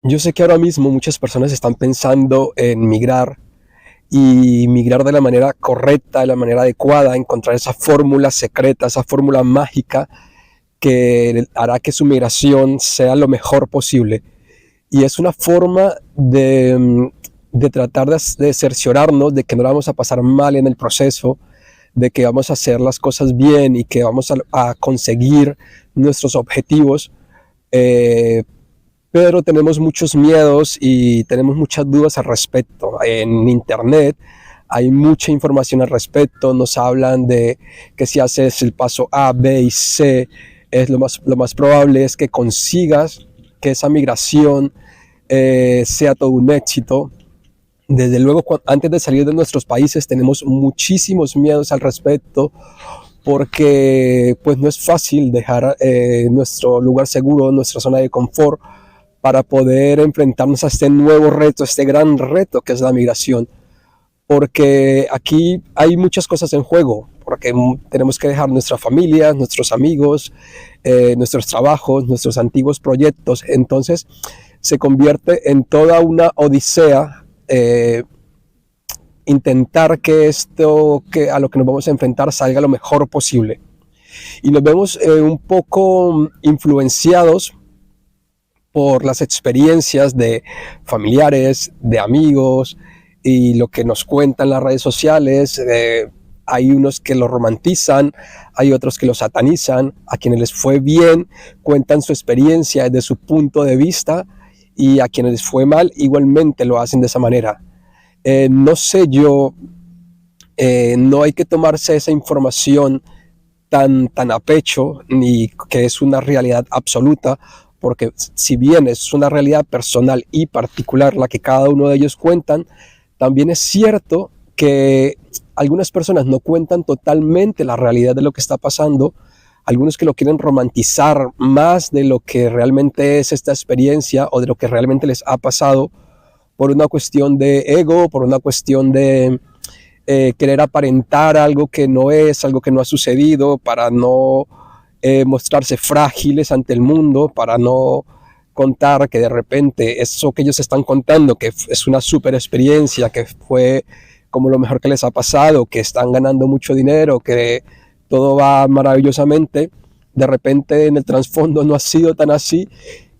Yo sé que ahora mismo muchas personas están pensando en migrar y migrar de la manera correcta, de la manera adecuada, encontrar esa fórmula secreta, esa fórmula mágica que hará que su migración sea lo mejor posible. Y es una forma de tratar de cerciorarnos de que no la vamos a pasar mal en el proceso, de que vamos a hacer las cosas bien y que vamos a conseguir nuestros objetivos. eh, pero tenemos muchos miedos y tenemos muchas dudas al respecto. En internet hay mucha información al respecto, nos hablan de que si haces el paso A, B y C, lo más probable es que consigas que esa migración sea todo un éxito. Desde luego, antes de salir de nuestros países tenemos muchísimos miedos al respecto, porque pues no es fácil dejar nuestro lugar seguro, nuestra zona de confort, para poder enfrentarnos a este nuevo reto, este gran reto que es la migración, porque aquí hay muchas cosas en juego, porque tenemos que dejar nuestra familia, nuestros amigos, nuestros trabajos, nuestros antiguos proyectos. Entonces se convierte en toda una odisea intentar que esto que a lo que nos vamos a enfrentar salga lo mejor posible. Y nos vemos un poco influenciados por las experiencias de familiares, de amigos y lo que nos cuentan las redes sociales. Hay unos que lo romantizan, hay otros que lo satanizan, a quienes les fue bien cuentan su experiencia desde su punto de vista, y a quienes les fue mal igualmente lo hacen de esa manera. No sé yo, no hay que tomarse esa información tan a pecho, ni que es una realidad absoluta, porque si bien es una realidad personal y particular la que cada uno de ellos cuentan, también es cierto que algunas personas no cuentan totalmente la realidad de lo que está pasando, algunos que lo quieren romantizar más de lo que realmente es esta experiencia o de lo que realmente les ha pasado, por una cuestión de ego, por una cuestión de querer aparentar algo que no es, algo que no ha sucedido, para no mostrarse frágiles ante el mundo, para no contar que de repente eso que ellos están contando, que es una super experiencia, que fue como lo mejor que les ha pasado, que están ganando mucho dinero, que todo va maravillosamente, de repente en el trasfondo no ha sido tan así,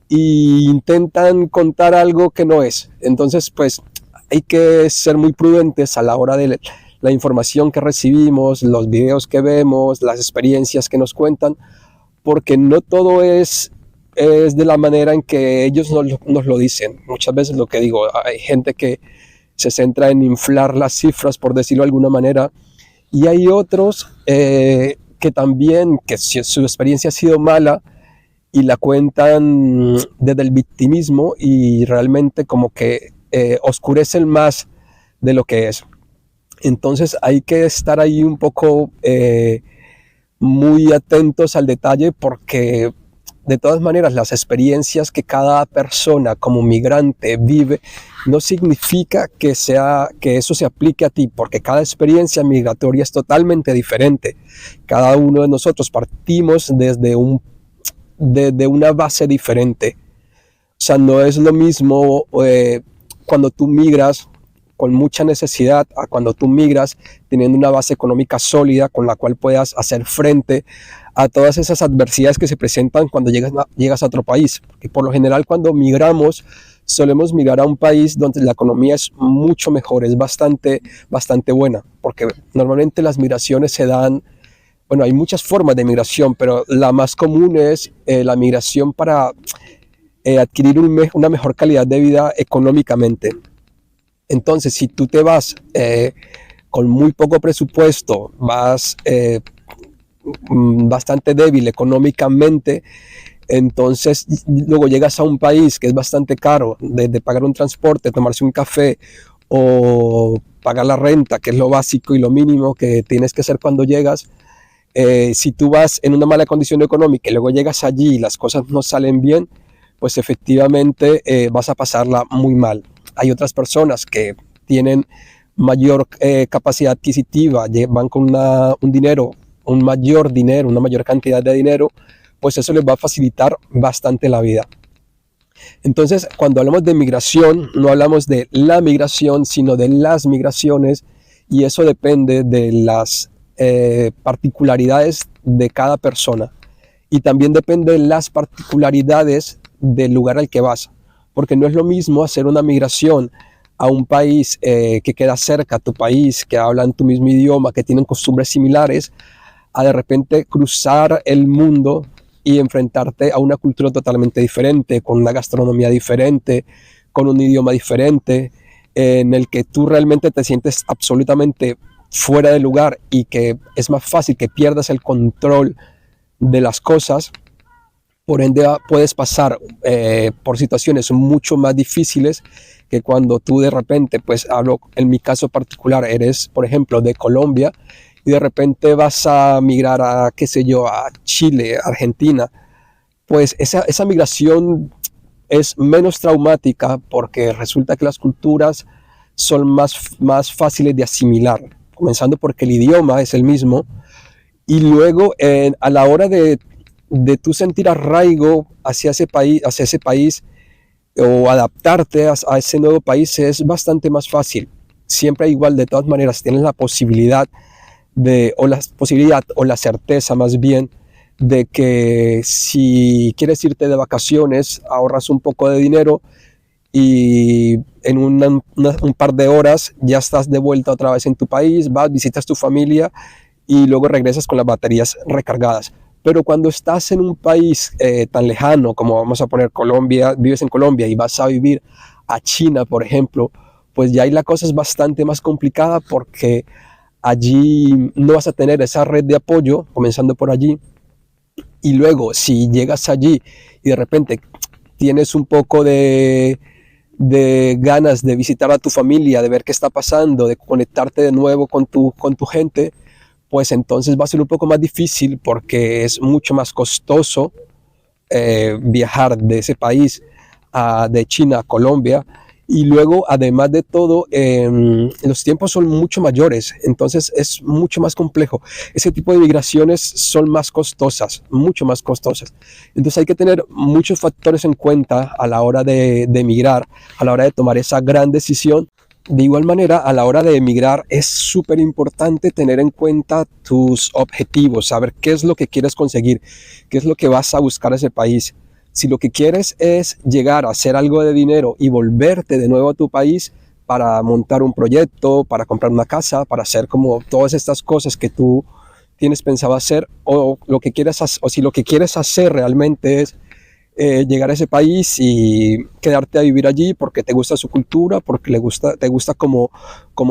y intentan contar algo que no es. Entonces, pues hay que ser muy prudentes a la hora de la información que recibimos, los videos que vemos, las experiencias que nos cuentan, porque no todo es de la manera en que ellos nos lo dicen. Muchas veces lo que digo, hay gente que se centra en inflar las cifras, por decirlo de alguna manera, y hay otros que también, que si su experiencia ha sido mala, y la cuentan desde el victimismo y realmente como que oscurecen más de lo que es. Entonces hay que estar ahí un poco muy atentos al detalle, porque de todas maneras las experiencias que cada persona como migrante vive no significa que eso se aplique a ti, porque cada experiencia migratoria es totalmente diferente. Cada uno de nosotros partimos desde una base diferente. O sea, no es lo mismo cuando tú migras con mucha necesidad a cuando tú migras teniendo una base económica sólida con la cual puedas hacer frente a todas esas adversidades que se presentan cuando llegas a otro país. Porque por lo general cuando migramos solemos migrar a un país donde la economía es mucho mejor, es bastante buena, porque normalmente las migraciones se dan, bueno, hay muchas formas de migración, pero la más común es la migración para adquirir una mejor calidad de vida económicamente. Entonces, si tú te vas con muy poco presupuesto, vas bastante débil económicamente, entonces luego llegas a un país que es bastante caro, de pagar un transporte, tomarse un café o pagar la renta, que es lo básico y lo mínimo que tienes que hacer cuando llegas. Si tú vas en una mala condición económica y luego llegas allí y las cosas no salen bien, pues efectivamente vas a pasarla muy mal. Hay otras personas que tienen mayor capacidad adquisitiva, van con un mayor dinero, una mayor cantidad de dinero, pues eso les va a facilitar bastante la vida. Entonces, cuando hablamos de migración, no hablamos de la migración, sino de las migraciones, y eso depende de las particularidades de cada persona. Y también depende de las particularidades del lugar al que vas, porque no es lo mismo hacer una migración a un país que queda cerca a tu país, que hablan tu mismo idioma, que tienen costumbres similares, a de repente cruzar el mundo y enfrentarte a una cultura totalmente diferente, con una gastronomía diferente, con un idioma diferente, en el que tú realmente te sientes absolutamente fuera de lugar y que es más fácil que pierdas el control de las cosas. Por ende, puedes pasar por situaciones mucho más difíciles que cuando tú de repente, pues hablo en mi caso particular, eres, por ejemplo, de Colombia, y de repente vas a migrar a, qué sé yo, a Chile, Argentina. Pues esa migración es menos traumática porque resulta que las culturas son más fáciles de asimilar, comenzando porque el idioma es el mismo, y luego a la hora de tú sentir arraigo hacia ese país o adaptarte a ese nuevo país es bastante más fácil. Siempre igual, de todas maneras, tienes la posibilidad o la certeza más bien, de que si quieres irte de vacaciones, ahorras un poco de dinero y en un par de horas ya estás de vuelta otra vez en tu país, vas, visitas tu familia y luego regresas con las baterías recargadas. Pero cuando estás en un país tan lejano como vamos a poner Colombia, vives en Colombia y vas a vivir a China, por ejemplo, pues ya ahí la cosa es bastante más complicada porque allí no vas a tener esa red de apoyo, comenzando por allí. Y luego, si llegas allí y de repente tienes un poco de ganas de visitar a tu familia, de ver qué está pasando, de conectarte de nuevo con tu gente, pues entonces va a ser un poco más difícil porque es mucho más costoso viajar de ese país, de China a Colombia. Y luego, además de todo, los tiempos son mucho mayores, entonces es mucho más complejo. Ese tipo de migraciones son más costosas, mucho más costosas. Entonces hay que tener muchos factores en cuenta a la hora de emigrar, a la hora de tomar esa gran decisión. De igual manera, a la hora de emigrar es súper importante tener en cuenta tus objetivos, saber qué es lo que quieres conseguir, qué es lo que vas a buscar a ese país. Si lo que quieres es llegar a hacer algo de dinero y volverte de nuevo a tu país para montar un proyecto, para comprar una casa, para hacer como todas estas cosas que tú tienes pensado hacer, o si lo que quieres hacer realmente es llegar a ese país y quedarte a vivir allí porque te gusta su cultura, porque te gusta cómo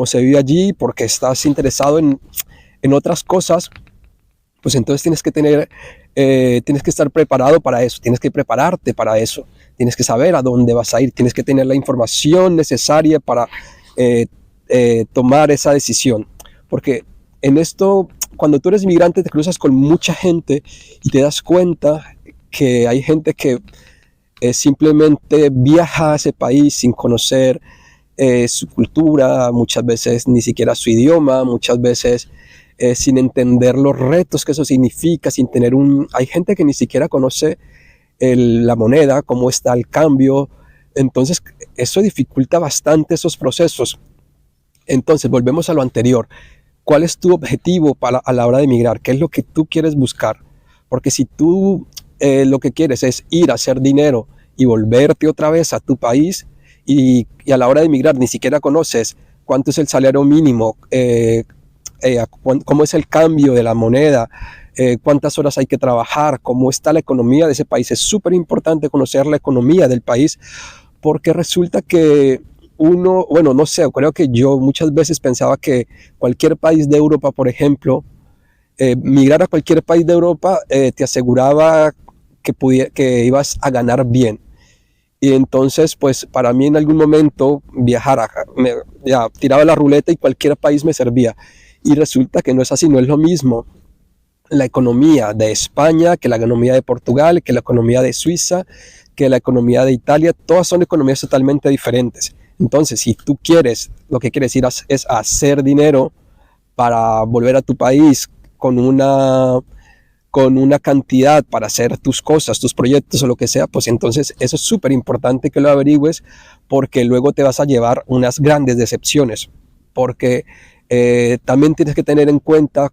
se vive allí, porque estás interesado en otras cosas, pues entonces tienes que estar preparado para eso, tienes que prepararte para eso, tienes que saber a dónde vas a ir, tienes que tener la información necesaria para tomar esa decisión. Porque en esto, cuando tú eres migrante, te cruzas con mucha gente y te das cuenta que hay gente que simplemente viaja a ese país sin conocer su cultura, muchas veces ni siquiera su idioma, muchas veces sin entender los retos que eso significa, hay gente que ni siquiera conoce la moneda, cómo está el cambio. Entonces eso dificulta bastante esos procesos. Entonces volvemos a lo anterior. ¿Cuál es tu objetivo a la hora de emigrar? ¿Qué es lo que tú quieres buscar? Porque si tú lo que quieres es ir a hacer dinero y volverte otra vez a tu país y a la hora de emigrar ni siquiera conoces cuánto es el salario mínimo, cómo es el cambio de la moneda, cuántas horas hay que trabajar, cómo está la economía de ese país. Es súper importante conocer la economía del país porque resulta que bueno, no sé, creo que yo muchas veces pensaba que cualquier país de Europa, por ejemplo, migrar a cualquier país de Europa te aseguraba que ibas a ganar bien. Y entonces, pues para mí en algún momento viajar, ya tiraba la ruleta y cualquier país me servía. Y resulta que no es así, no es lo mismo la economía de España que la economía de Portugal, que la economía de Suiza, que la economía de Italia. Todas son economías totalmente diferentes. Entonces, si tú lo que quieres ir es a hacer dinero para volver a tu país con con una cantidad para hacer tus cosas, tus proyectos o lo que sea, pues entonces eso es súper importante que lo averigües, porque luego te vas a llevar unas grandes decepciones, porque también tienes que tener en cuenta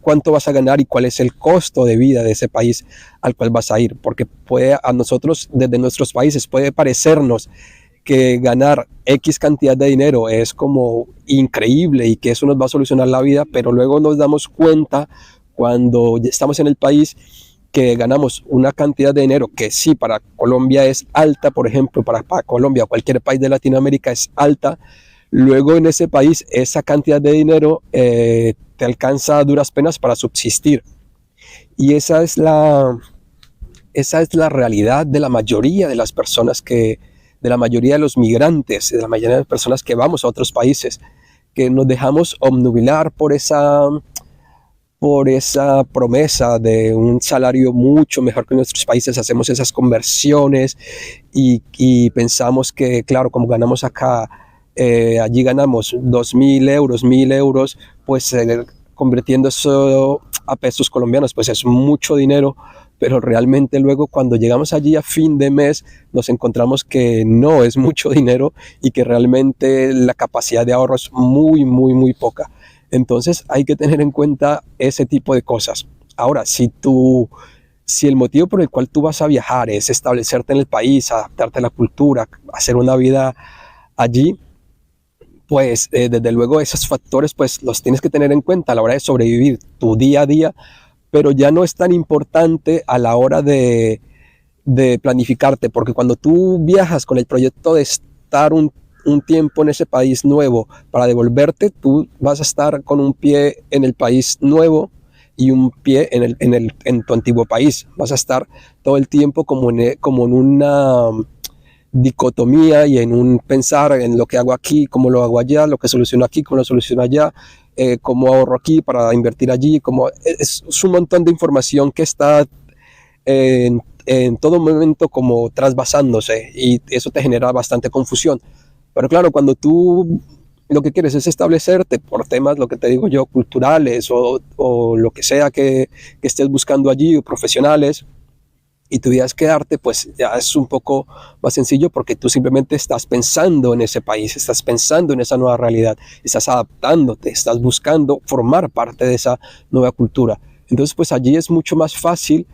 cuánto vas a ganar y cuál es el costo de vida de ese país al cual vas a ir, porque a nosotros desde nuestros países puede parecernos que ganar X cantidad de dinero es como increíble y que eso nos va a solucionar la vida, pero luego nos damos cuenta cuando estamos en el país que ganamos una cantidad de dinero que sí para Colombia es alta, por ejemplo, para Colombia o cualquier país de Latinoamérica es alta. Luego en ese país esa cantidad de dinero te alcanza a duras penas para subsistir. Y esa es la realidad de la mayoría de las personas de la mayoría de los migrantes, de la mayoría de las personas que vamos a otros países, que nos dejamos obnubilar por esa promesa de un salario mucho mejor que en nuestros países. Hacemos esas conversiones y pensamos que, claro, como ganamos acá, allí ganamos 2.000 euros, 1.000 euros, pues convirtiendo eso a pesos colombianos, pues es mucho dinero, pero realmente luego cuando llegamos allí a fin de mes nos encontramos que no es mucho dinero y que realmente la capacidad de ahorro es muy, muy, muy poca. Entonces hay que tener en cuenta ese tipo de cosas. Ahora, si el motivo por el cual tú vas a viajar es establecerte en el país, adaptarte a la cultura, hacer una vida allí, pues desde luego esos factores pues los tienes que tener en cuenta a la hora de sobrevivir tu día a día, pero ya no es tan importante a la hora de planificarte, porque cuando tú viajas con el proyecto de estar un tiempo en ese país nuevo para devolverte, tú vas a estar con un pie en el país nuevo y un pie en tu antiguo país. Vas a estar todo el tiempo como en una dicotomía y en un pensar en lo que hago aquí, cómo lo hago allá, lo que soluciono aquí, cómo lo soluciono allá, cómo ahorro aquí para invertir allí, es un montón de información que está en todo momento como trasvasándose, y eso te genera bastante confusión. Pero claro, cuando tú lo que quieres es establecerte por temas, lo que te digo yo, culturales o lo que sea que estés buscando allí, o profesionales, y tu idea es quedarte, pues ya es un poco más sencillo, porque tú simplemente estás pensando en ese país, estás pensando en esa nueva realidad, estás adaptándote, estás buscando formar parte de esa nueva cultura. Entonces pues allí es mucho más fácil,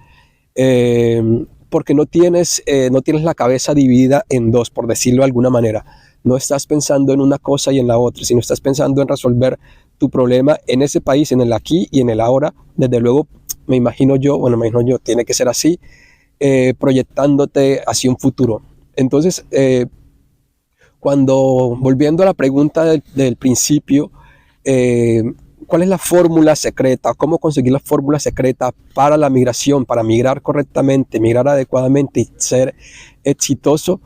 porque no tienes la cabeza dividida en dos, por decirlo de alguna manera. No estás pensando en una cosa y en la otra, sino estás pensando en resolver tu problema en ese país, en el aquí y en el ahora. Desde luego, me imagino yo, tiene que ser así, proyectándote hacia un futuro. Entonces, volviendo a la pregunta del principio, ¿cuál es la fórmula secreta? ¿Cómo conseguir la fórmula secreta para la migración, para migrar correctamente, migrar adecuadamente y ser exitoso?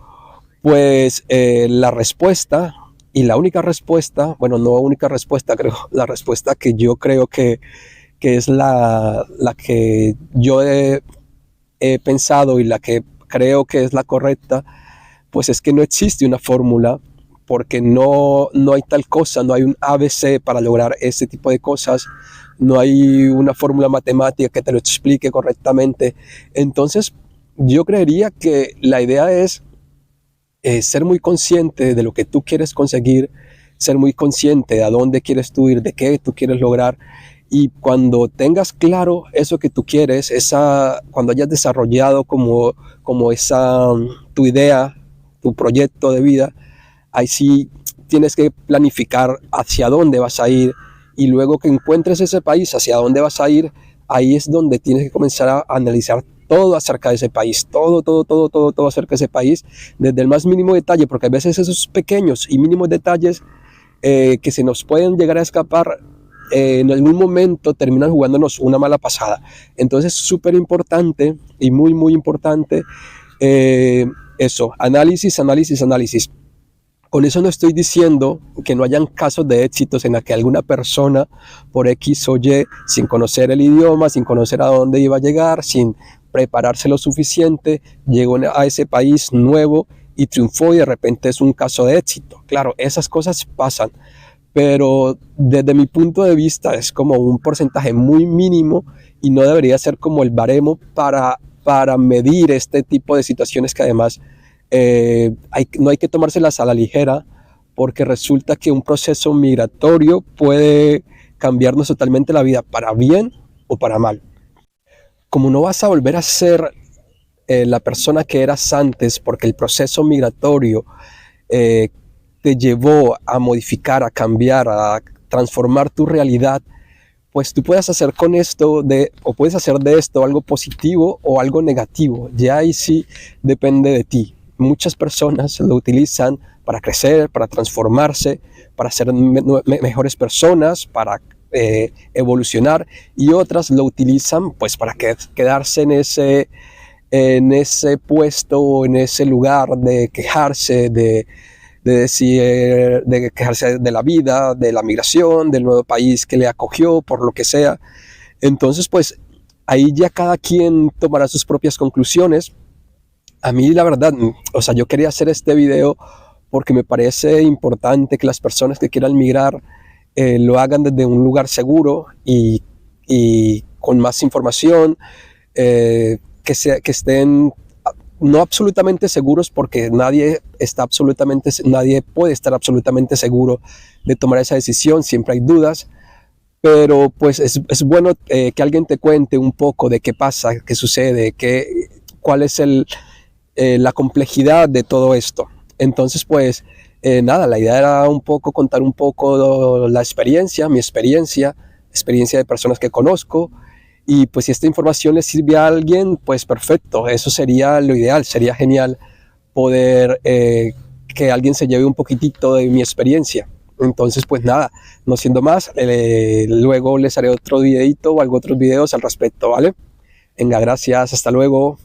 Pues la respuesta, y la única respuesta, bueno, no única respuesta, creo, la respuesta que yo creo que es la que yo he pensado y la que creo que es la correcta, pues es que no existe una fórmula, porque no hay tal cosa, no hay un ABC para lograr ese tipo de cosas, no hay una fórmula matemática que te lo explique correctamente. Entonces, yo creería que la idea es ser muy consciente de lo que tú quieres conseguir, ser muy consciente de a dónde quieres tú ir, de qué tú quieres lograr, y cuando tengas claro eso que tú quieres, cuando hayas desarrollado como tu idea, tu proyecto de vida, ahí sí tienes que planificar hacia dónde vas a ir, y luego que encuentres ese país hacia dónde vas a ir, ahí es donde tienes que comenzar a analizar todo acerca de ese país, todo acerca de ese país, desde el más mínimo detalle, porque a veces esos pequeños y mínimos detalles que se nos pueden llegar a escapar, en algún momento terminan jugándonos una mala pasada. Entonces es súper importante y muy, muy importante eso, análisis. Con eso no estoy diciendo que no hayan casos de éxitos en la que alguna persona por X o Y, sin conocer el idioma, sin conocer a dónde iba a llegar, sin prepararse lo suficiente, llegó a ese país nuevo y triunfó, y de repente es un caso de éxito. Claro, esas cosas pasan, pero desde mi punto de vista es como un porcentaje muy mínimo y no debería ser como el baremo para medir este tipo de situaciones que además no hay que tomárselas a la ligera, porque resulta que un proceso migratorio puede cambiarnos totalmente la vida para bien o para mal. Como no vas a volver a ser la persona que eras antes, porque el proceso migratorio eh, te llevó a modificar, a cambiar, a transformar tu realidad, pues tú puedes hacer con esto o puedes hacer de esto algo positivo o algo negativo. Ya ahí sí depende de ti. Muchas personas lo utilizan para crecer, para transformarse, para ser mejores personas, para evolucionar, y otras lo utilizan pues para quedarse en ese puesto, en ese lugar de quejarse, de quejarse de la vida, de la migración, del nuevo país que le acogió, por lo que sea. Entonces, pues ahí ya cada quien tomará sus propias conclusiones. A mí, la verdad, o sea, yo quería hacer este video porque me parece importante que las personas que quieran migrar lo hagan desde un lugar seguro y con más información, que estén no absolutamente seguros, porque nadie puede estar absolutamente seguro de tomar esa decisión, siempre hay dudas, pero pues es bueno que alguien te cuente un poco de qué pasa, qué sucede, cuál es la complejidad de todo esto. Entonces pues nada, la idea era un poco contar un poco la experiencia, mi experiencia de personas que conozco. Y pues si esta información le sirve a alguien, pues perfecto, eso sería lo ideal, sería genial poder que alguien se lleve un poquitito de mi experiencia. Entonces pues nada, no siendo más, luego les haré otro videito o algo otros videos al respecto, ¿vale? Venga, gracias, hasta luego.